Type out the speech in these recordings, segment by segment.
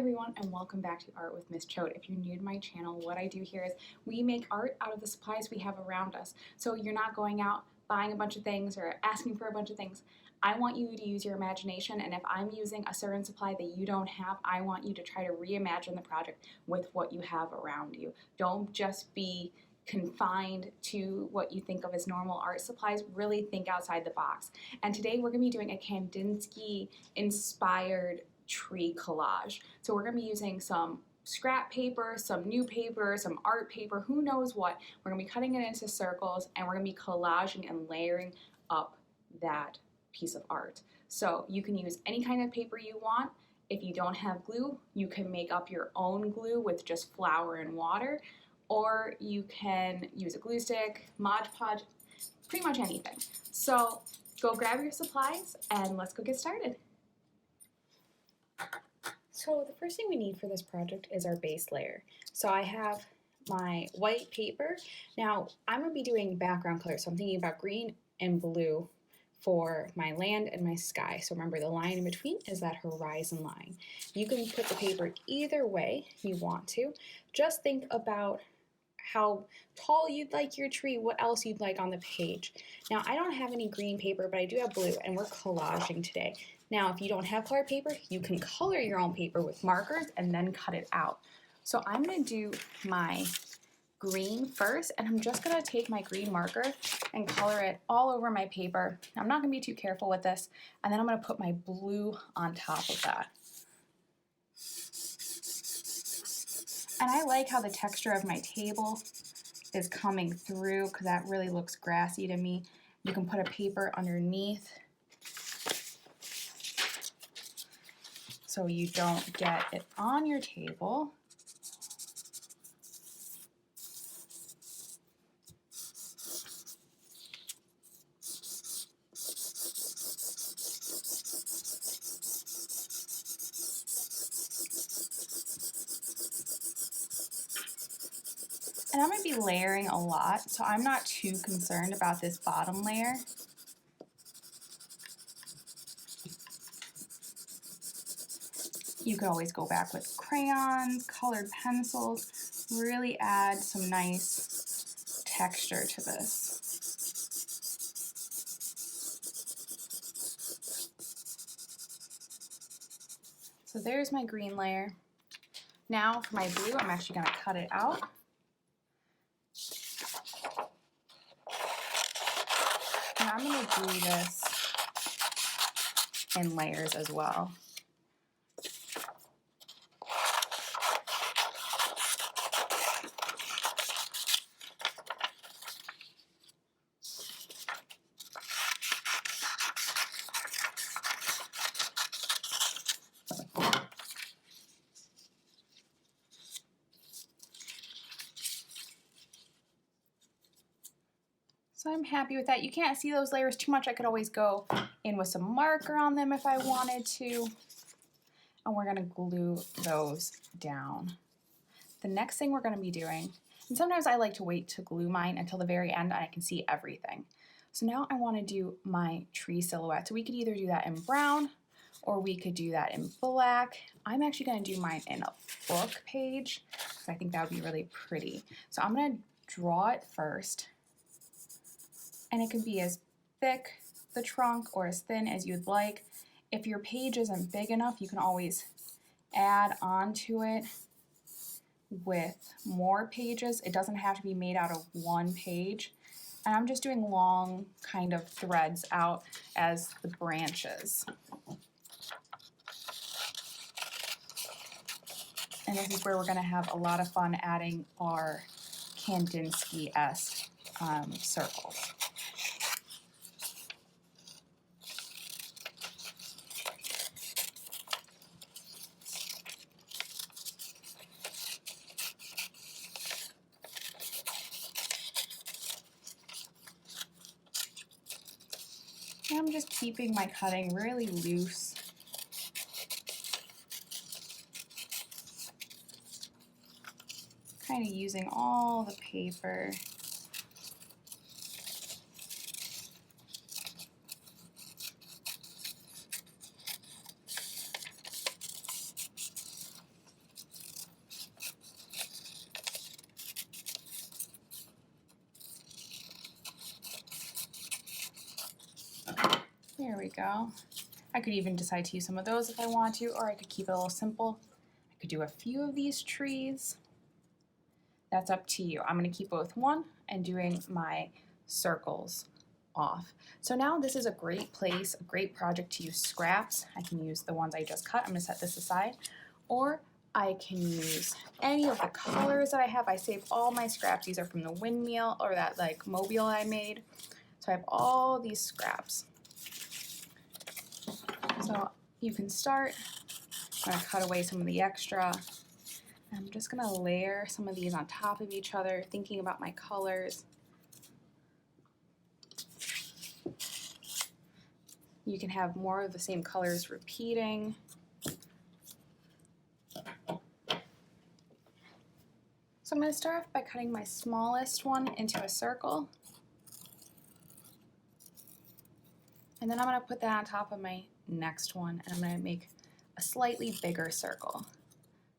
everyone, and welcome back to Art with Miss Choate. If you're new to my channel, what I do here is we make art out of the supplies we have around us. So you're not going out buying a bunch of things or asking for a bunch of things. I want you to use your imagination, and if I'm using a certain supply that you don't have, I want you to try to reimagine the project with what you have around you. Don't just be confined to what you think of as normal art supplies. Really think outside the box. And today we're going to be doing a Kandinsky inspired tree collage. So we're going to be using some scrap paper, some new paper, some art paper, who knows what. We're going to be cutting it into circles, and we're going to be collaging and layering up that piece of art. So you can use any kind of paper you want. If you don't have glue, you can make up your own glue with just flour and water, or you can use a glue stick, Mod Podge, pretty much anything. So go grab your supplies and let's go get started. So the first thing we need for this project is our base layer. So I have my white paper. Now I'm going to be doing background color, so I'm thinking about green and blue for my land and my sky. So remember, the line in between is that horizon line. You can put the paper either way you want to. Just think about how tall you'd like your tree, what else you'd like on the page. Now I don't have any green paper, but I do have blue, and we're collaging today. Now if you don't have colored paper, you can color your own paper with markers and then cut it out. So I'm going to do my green first, and I'm just going to take my green marker and color it all over my paper. I'm not going to be too careful with this, and then I'm going to put my blue on top of that. And I like how the texture of my table is coming through because that really looks grassy to me. You can put a paper underneath so you don't get it on your table. And I'm going to be layering a lot, so I'm not too concerned about this bottom layer. You could always go back with crayons, colored pencils, really add some nice texture to this. So there's my green layer. Now for my blue, I'm actually going to cut it out. And I'm going to do this in layers as well. So I'm happy with that. You can't see those layers too much. I could always go in with some marker on them if I wanted to. And we're going to glue those down. The next thing we're going to be doing, and sometimes I like to wait to glue mine until the very end and I can see everything. So now I want to do my tree silhouette. So we could either do that in brown or we could do that in black. I'm actually going to do mine in a book page because I think that would be really pretty. So I'm going to draw it first. And it can be as thick, the trunk, or as thin as you'd like. If your page isn't big enough, you can always add onto it with more pages. It doesn't have to be made out of one page. And I'm just doing long kind of threads out as the branches. And this is where we're going to have a lot of fun adding our Kandinsky-esque circles. I'm just keeping my cutting really loose. Kind of using all the paper. go. I could even decide to use some of those if I want to, or I could keep it a little simple. I could do a few of these trees. That's up to you. I'm going to keep both one and doing my circles off. So now this is a great place, a great project to use scraps. I can use the ones I just cut. I'm going to set this aside. Or I can use any of the colors that I have. I save all my scraps. These are from the windmill or that like mobile I made. So I have all these scraps. So you can start. I'm going to cut away some of the extra. I'm just going to layer some of these on top of each other, thinking about my colors. You can have more of the same colors repeating. So I'm going to start off by cutting my smallest one into a circle. And then I'm going to put that on top of my next one, and I'm going to make a slightly bigger circle.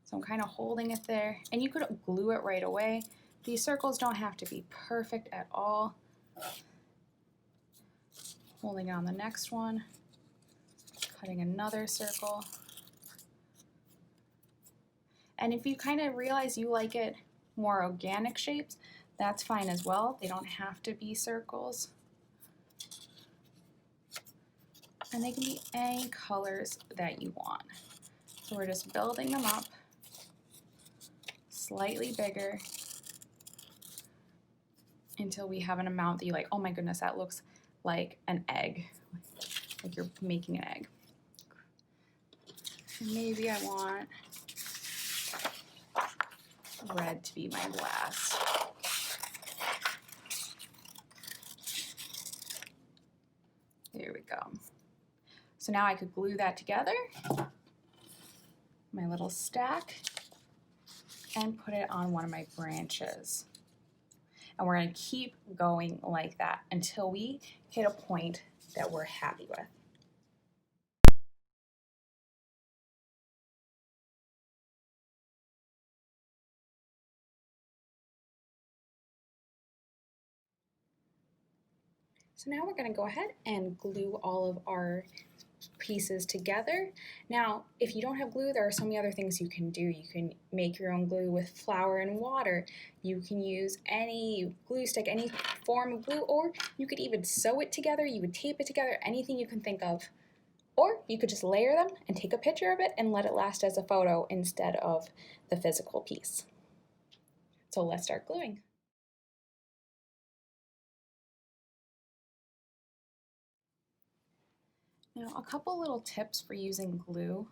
So I'm kind of holding it there, and you could glue it right away. These circles don't have to be perfect at all. Holding it on the next one, cutting another circle. And if you kind of realize you like it more organic shapes, that's fine as well. They don't have to be circles. And they can be any colors that you want. So we're just building them up, slightly bigger, until we have an amount that you like, oh my goodness, that looks like an egg, like you're making an egg. And maybe I want red to be my last. There we go. So now I could glue that together, my little stack, and put it on one of my branches. And we're going to keep going like that until we hit a point that we're happy with. So now we're going to go ahead and glue all of our pieces together. Now, if you don't have glue, there are so many other things you can do. You can make your own glue with flour and water. You can use any glue stick, any form of glue, or you could even sew it together. You would tape it together, anything you can think of. Or you could just layer them and take a picture of it and let it last as a photo instead of the physical piece. So let's start gluing. Now, a couple little tips for using glue.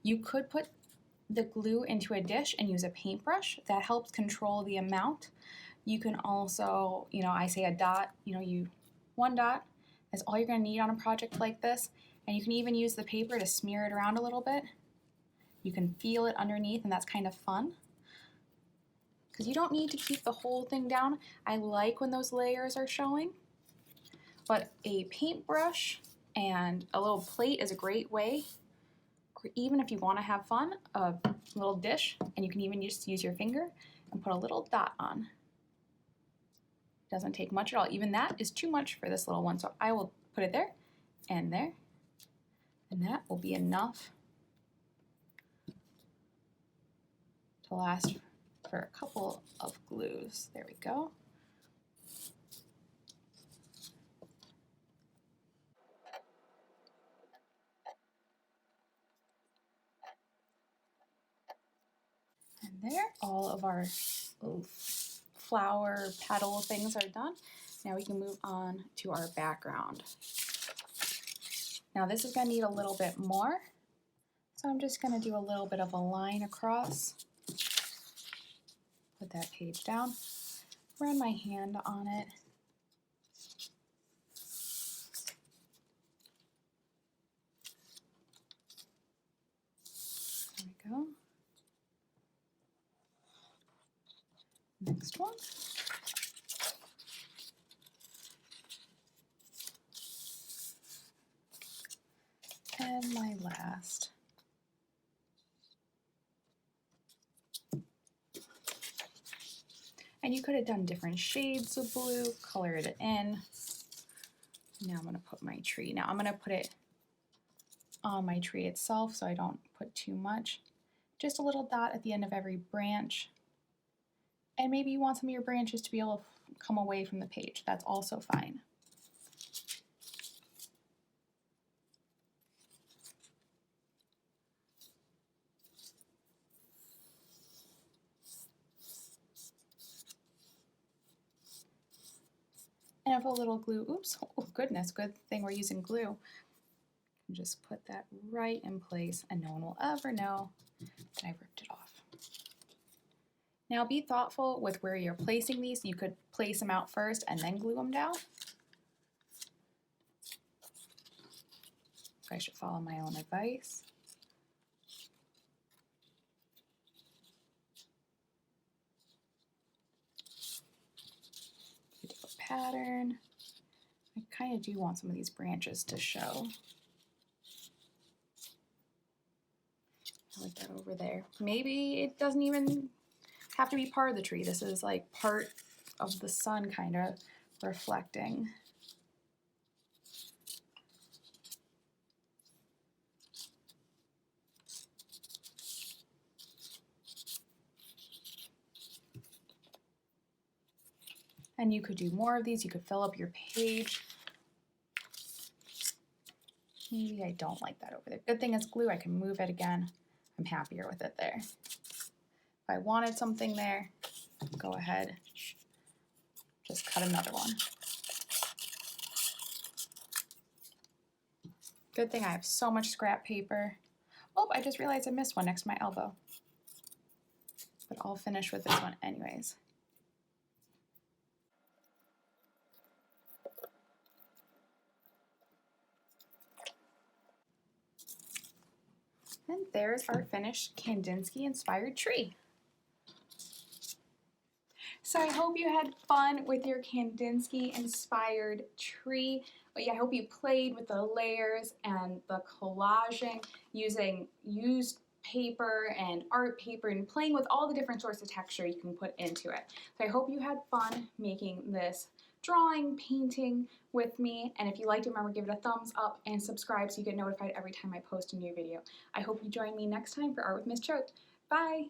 You could put the glue into a dish and use a paintbrush. That helps control the amount. You can also, I say a dot, one dot is all you're going to need on a project like this. And you can even use the paper to smear it around a little bit. You can feel it underneath, and that's kind of fun. Because you don't need to keep the whole thing down. I like when those layers are showing. But a paintbrush and a little plate is a great way, even if you want to have fun, a little dish, and you can even just use your finger and put a little dot on. It doesn't take much at all. Even that is too much for this little one, so I will put it there, and that will be enough to last for a couple of glues. There we go. And there, all of our flower petal things are done. Now we can move on to our background. Now this is going to need a little bit more, so I'm just going to do a little bit of a line across. Put that page down, run my hand on it. There we go. Next one. And my last. And you could have done different shades of blue, colored it in. Now I'm going to put my tree. Now I'm going to put it on my tree itself so I don't put too much. Just a little dot at the end of every branch. And maybe you want some of your branches to be able to come away from the page. That's also fine. And if a little glue, oops, oh goodness, good thing we're using glue. Just put that right in place and no one will ever know that I ripped it off. Now be thoughtful with where you're placing these. You could place them out first and then glue them down. I should follow my own advice. You do a pattern. I kind of do want some of these branches to show. I like that over there. Maybe it doesn't even have to be part of the tree. This is like part of the sun kind of reflecting. And you could do more of these. You could fill up your page. Maybe I don't like that over there. Good thing it's glue. I can move it again. I'm happier with it there. If I wanted something there, go ahead. Just cut another one. Good thing I have so much scrap paper. Oh, I just realized I missed one next to my elbow. But I'll finish with this one anyways. And there's our finished Kandinsky inspired tree. So I hope you had fun with your Kandinsky inspired tree. I hope you played with the layers and the collaging using used paper and art paper and playing with all the different sorts of texture you can put into it. So I hope you had fun making this drawing, painting with me, and if you liked it, remember give it a thumbs up and subscribe so you get notified every time I post a new video. I hope you join me next time for Art with Miss Choate. Bye!